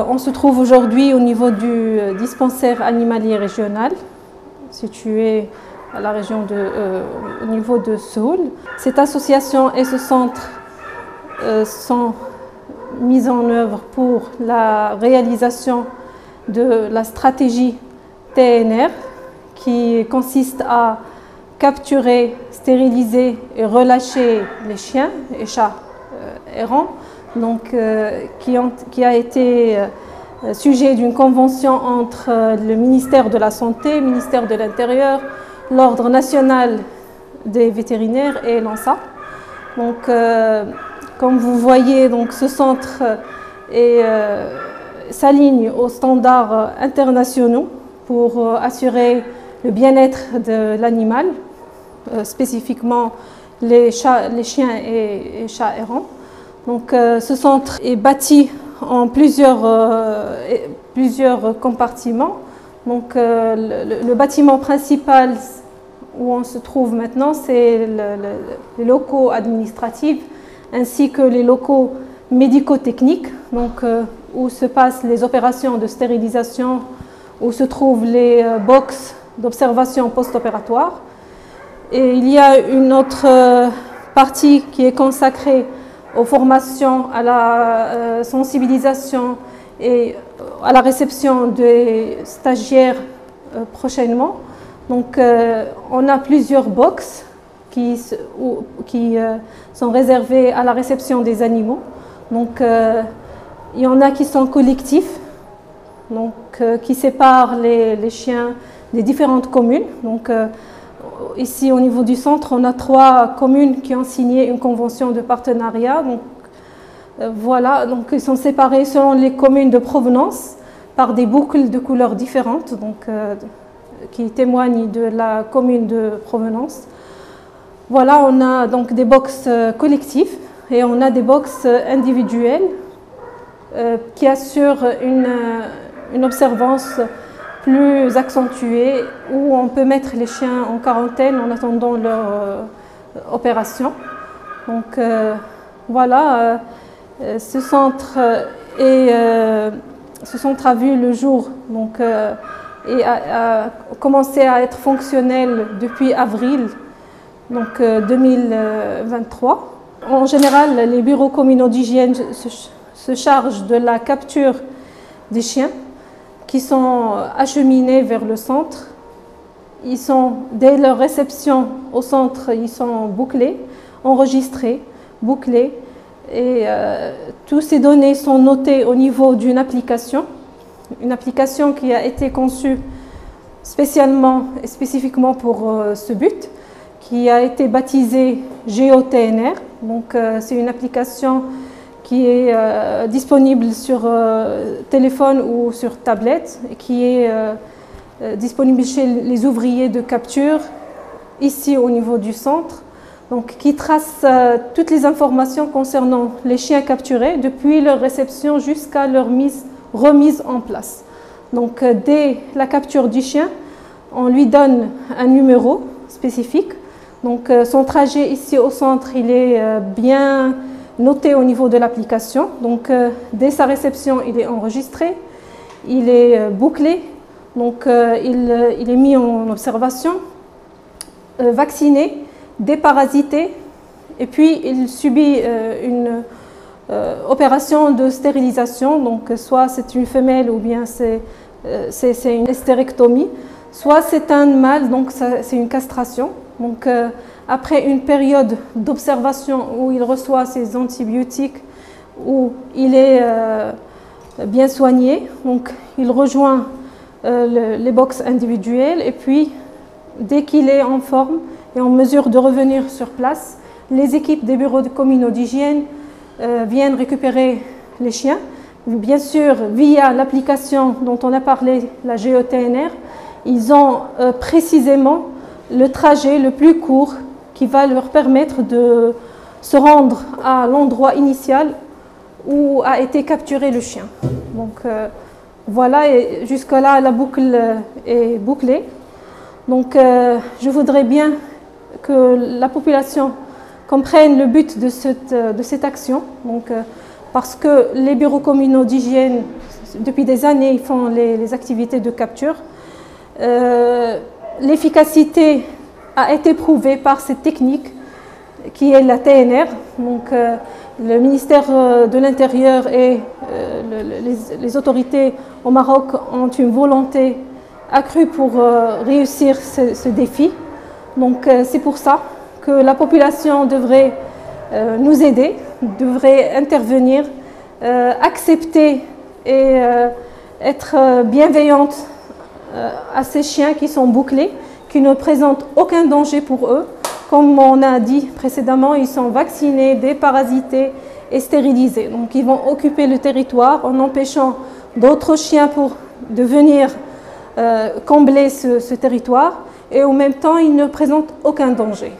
On se trouve aujourd'hui au niveau du dispensaire animalier régional, situé à la région au niveau de Séoul. Cette association et ce centre sont mis en œuvre pour la réalisation de la stratégie TNR qui consiste à capturer, stériliser et relâcher les chiens et chats errants, donc, qui a été sujet d'une convention entre le ministère de la Santé, le ministère de l'Intérieur, l'Ordre national des vétérinaires et l'ANSA. Donc, comme vous voyez, donc, ce centre s'aligne aux standards internationaux pour assurer le bien-être de l'animal, spécifiquement les chiens et chats errants. Donc, ce centre est bâti en plusieurs compartiments. Donc, le bâtiment principal où on se trouve maintenant, c'est les locaux administratifs ainsi que les locaux médico-techniques, donc, où se passent les opérations de stérilisation, où se trouvent les box d'observation post-opératoire. Et il y a une autre partie qui est consacrée aux formations, à la sensibilisation et à la réception des stagiaires prochainement. Donc, on a plusieurs box qui sont réservées à la réception des animaux. Donc, il y en a qui sont collectifs, donc, qui séparent les chiens des différentes communes. Donc, ici, au niveau du centre, on a 3 communes qui ont signé une convention de partenariat. Donc, voilà, donc ils sont séparés selon les communes de provenance par des boucles de couleurs différentes, donc, qui témoignent de la commune de provenance. Voilà, on a donc des box collectifs et on a des box individuelles qui assurent une observance plus accentuée, où on peut mettre les chiens en quarantaine en attendant leur opération. Donc voilà, ce centre a vu le jour, donc, et a commencé à être fonctionnel depuis avril donc, 2023. En général, les bureaux communaux d'hygiène se chargent de la capture des chiens qui sont acheminés vers le centre. Dès leur réception au centre, ils sont bouclés, enregistrés, bouclés. Et toutes ces données sont notées au niveau d'une application. Une application qui a été conçue spécialement et spécifiquement pour ce but, qui a été baptisée GeoTNR. Donc, c'est une application qui est disponible sur téléphone ou sur tablette, et qui est disponible chez les ouvriers de capture, ici au niveau du centre, donc, qui trace toutes les informations concernant les chiens capturés depuis leur réception jusqu'à leur remise en place. Donc, dès la capture du chien, on lui donne un numéro spécifique. Donc, son trajet ici au centre, il est bien noté au niveau de l'application. Donc, dès sa réception, il est enregistré, il est bouclé, donc il est mis en observation, vacciné, déparasité, et puis il subit une opération de stérilisation. Donc, soit c'est une femelle ou bien c'est une hystérectomie, soit c'est un mâle, donc c'est une castration. Donc, après une période d'observation où il reçoit ses antibiotiques, où il est bien soigné, donc il rejoint les box individuelles, et puis dès qu'il est en forme et en mesure de revenir sur place, les équipes des bureaux communaux d'hygiène viennent récupérer les chiens. Bien sûr, via l'application dont on a parlé, la GeoTNR, ils ont précisément le trajet le plus court qui va leur permettre de se rendre à l'endroit initial où a été capturé le chien. Donc voilà, et jusque-là, la boucle est bouclée. Donc je voudrais bien que la population comprenne le but de cette action. Donc, parce que les bureaux communaux d'hygiène depuis des années, ils font les activités de capture. L'efficacité a été prouvée par cette technique qui est la TNR. Donc, le ministère de l'Intérieur et les autorités au Maroc ont une volonté accrue pour réussir ce défi. Donc, c'est pour ça que la population devrait nous aider, devrait intervenir, accepter et être bienveillante à ces chiens qui sont bouclés, qui ne présentent aucun danger pour eux. Comme on a dit précédemment, ils sont vaccinés, déparasités et stérilisés. Donc ils vont occuper le territoire en empêchant d'autres chiens de venir combler ce territoire et en même temps ils ne présentent aucun danger.